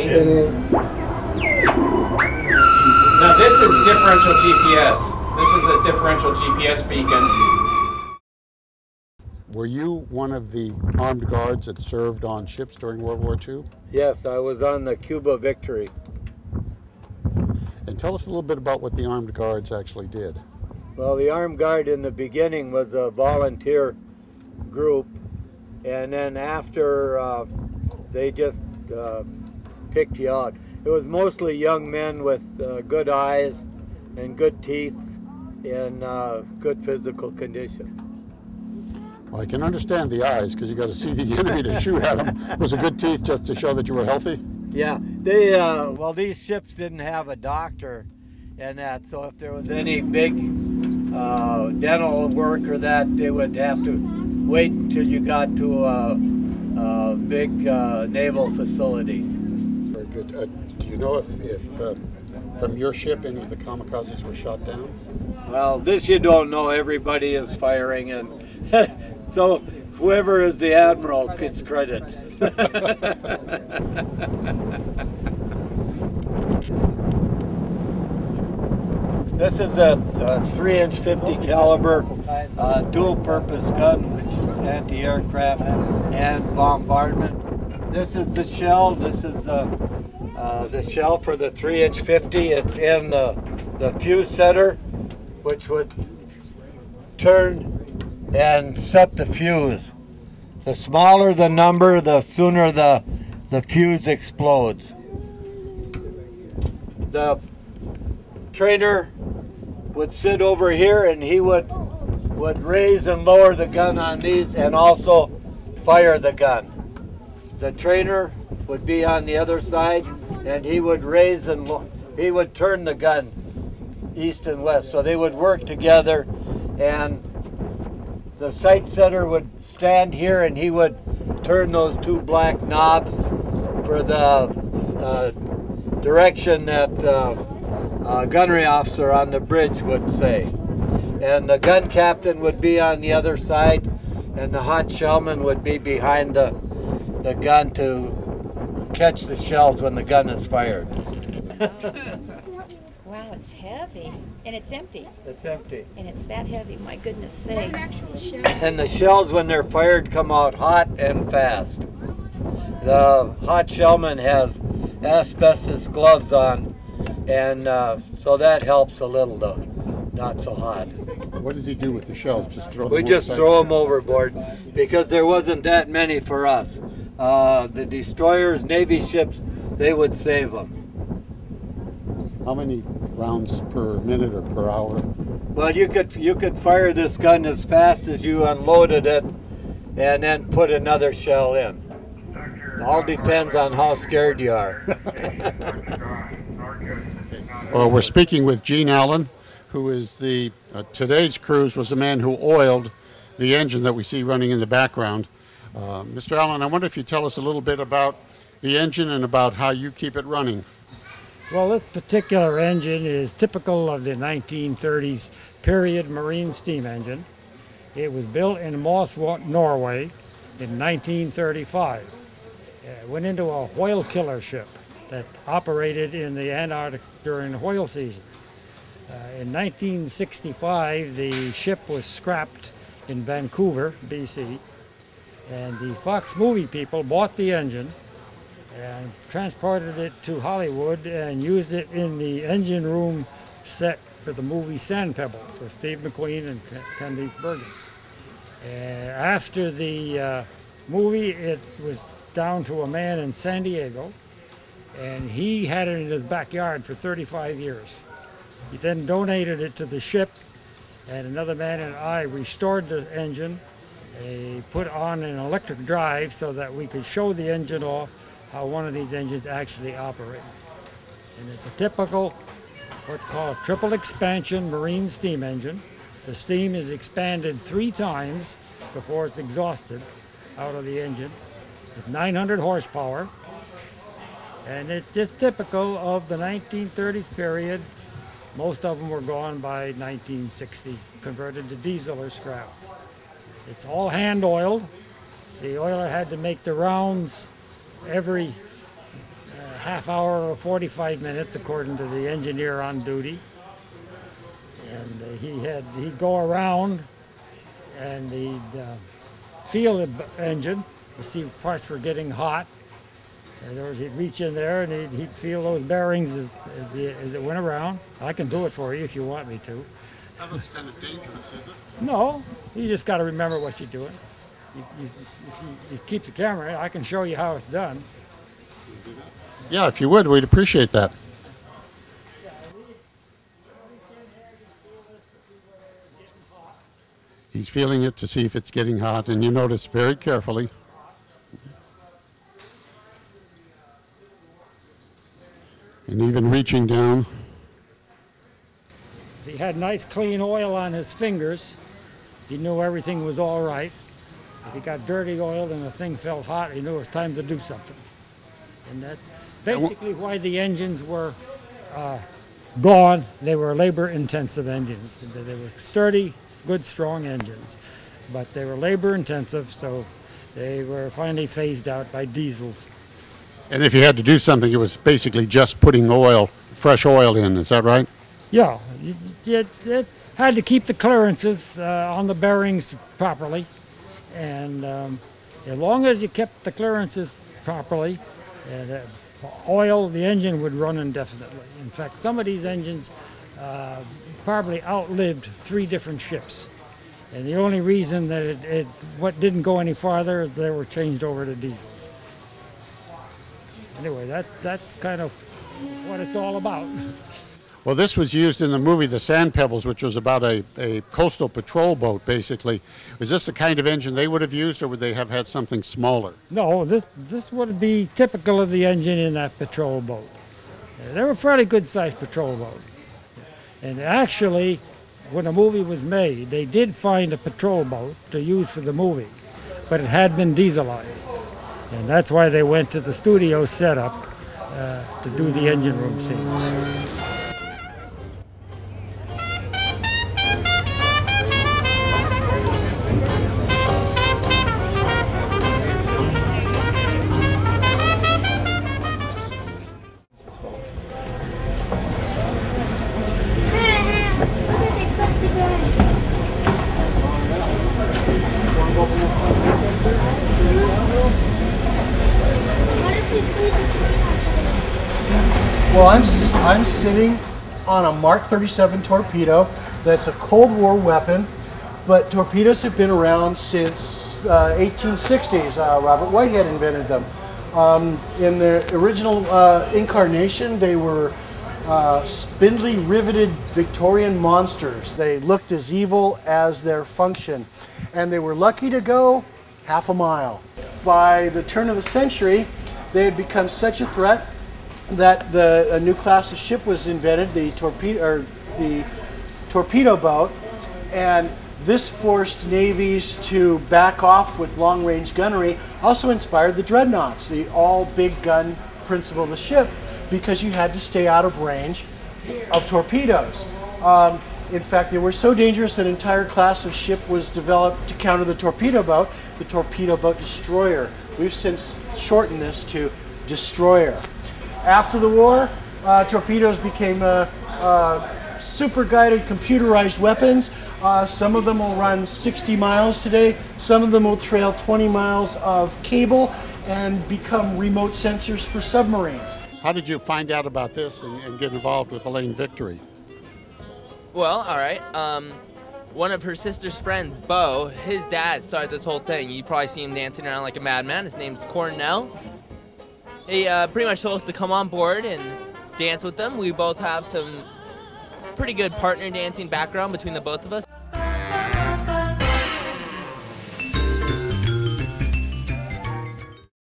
Now this is differential GPS. This is a differential GPS beacon. Were you one of the armed guards that served on ships during World War II? Yes, I was on the Cuba Victory. And tell us a little bit about what the armed guards actually did. Well, the armed guard in the beginning was a volunteer group, and then after they just picked you out. It was mostly young men with good eyes and good teeth and good physical condition. Well, I can understand the eyes because you got to see the enemy to shoot at them. Was it good teeth just to show that you were healthy? Yeah, they well, these ships didn't have a doctor and that, so if there was any big dental work or that, they would have to wait until you got to a big naval facility. Very good. Do you know if from your ship any of the kamikazes were shot down? Well, this you don't know. Everybody is firing, and so whoever is the admiral gets credit. This is a 3-inch 50 caliber dual-purpose gun, which is anti-aircraft and bombardment. This is the shell. This is the shell for the 3-inch 50. It's in the fuse setter, which would turn and set the fuse. The smaller the number, the sooner the fuse explodes. The trainer would sit over here and he would raise and lower the gun on these and also fire the gun. The trainer would be on the other side and he would raise and he would turn the gun east and west. So they would work together, and the sight setter would stand here and he would turn those two black knobs for the direction that gunnery officer on the bridge would say. And the gun captain would be on the other side, and the hot shellman would be behind the gun to catch the shells when the gun is fired. Wow, it's heavy, and it's empty. It's empty. And it's that heavy, my goodness sakes. And the shells, when they're fired, come out hot and fast. The hot shellman has asbestos gloves on, and so that helps a little, though. Not so hot. What does he do with the shells? Just throw them We just throw them overboard because there wasn't that many for us. The destroyers, Navy ships, they would save them. How many rounds per minute or per hour? Well, you could fire this gun as fast as you unloaded it and then put another shell in. It all depends on how scared you are. Well, we're speaking with Gene Allen, who is the today's cruise was the man who oiled the engine that we see running in the background. Mr. Allen, I wonder if you tell us a little bit about the engine and about how you keep it running. Well, this particular engine is typical of the 1930s period marine steam engine. It was built in Moss, Norway in 1935. It went into a whale killer ship that operated in the Antarctic during the whale season. In 1965, the ship was scrapped in Vancouver, BC, and the Fox movie people bought the engine and transported it to Hollywood and used it in the engine room set for the movie Sand Pebbles with Steve McQueen and Candice Bergen. After the movie, it was down to a man in San Diego, and he had it in his backyard for 35 years. He then donated it to the ship, and another man and I restored the engine, put on an electric drive so that we could show the engine off how one of these engines actually operates. And it's a typical, what's called triple expansion marine steam engine. The steam is expanded 3 times before it's exhausted out of the engine with 900 horsepower. And it's just typical of the 1930s period. Most of them were gone by 1960, converted to diesel or scrap. It's all hand oiled. The oiler had to make the rounds every a half hour or 45 minutes, according to the engineer on duty. And he'd go around and he'd feel the engine to see if parts were getting hot. In other words, he'd reach in there and he'd feel those bearings as it went around. I can do it for you if you want me to. That looks kind of dangerous, is it? No, you just got to remember what you're doing. You keep the camera. I can show you how it's done. Yeah, if you would, we'd appreciate that. He's feeling it to see if it's getting hot, and you notice very carefully. And even reaching down. If he had nice clean oil on his fingers, he knew everything was all right. If he got dirty oil and the thing felt hot, he knew it was time to do something. And that's basically why the engines were gone. They were labor-intensive engines. They were sturdy, good, strong engines. But they were labor-intensive, so they were finally phased out by diesels. And if you had to do something, it was basically just putting oil, fresh oil in, is that right? Yeah, it had to keep the clearances on the bearings properly. And as long as you kept the clearances properly, oil, the engine would run indefinitely. In fact, some of these engines probably outlived 3 different ships. And the only reason that it didn't go any farther is they were changed over to diesels. Anyway, that's kind of what it's all about. Well, this was used in the movie The Sand Pebbles, which was about a coastal patrol boat, basically. Was this the kind of engine they would have used, or would they have had something smaller? No, this would be typical of the engine in that patrol boat. They were a fairly good-sized patrol boat. And actually, when the movie was made, they did find a patrol boat to use for the movie, but it had been dieselized. And that's why they went to the studio setup to do the engine room scenes. Well, I'm sitting on a Mark 37 torpedo that's a Cold War weapon, but torpedoes have been around since 1860s. Robert Whitehead invented them. In their original incarnation, they were spindly, riveted Victorian monsters. They looked as evil as their function, and they were lucky to go half a mile. By the turn of the century, they had become such a threat that a new class of ship was invented, the torpedo boat, and this forced navies to back off with long-range gunnery. Also inspired the dreadnoughts, the all-big gun principle of the ship, because you had to stay out of range of torpedoes. In fact, they were so dangerous that an entire class of ship was developed to counter the torpedo boat destroyer. We've since shortened this to destroyer. After the war, torpedoes became super-guided, computerized weapons. Some of them will run 60 miles today. Some of them will trail 20 miles of cable and become remote sensors for submarines. How did you find out about this and get involved with Elaine Victory? Well, all right. One of her sister's friends, Bo, his dad started this whole thing. You probably see him dancing around like a madman. His name's Cornell. He pretty much told us to come on board and dance with them. We both have some pretty good partner dancing background between the both of us.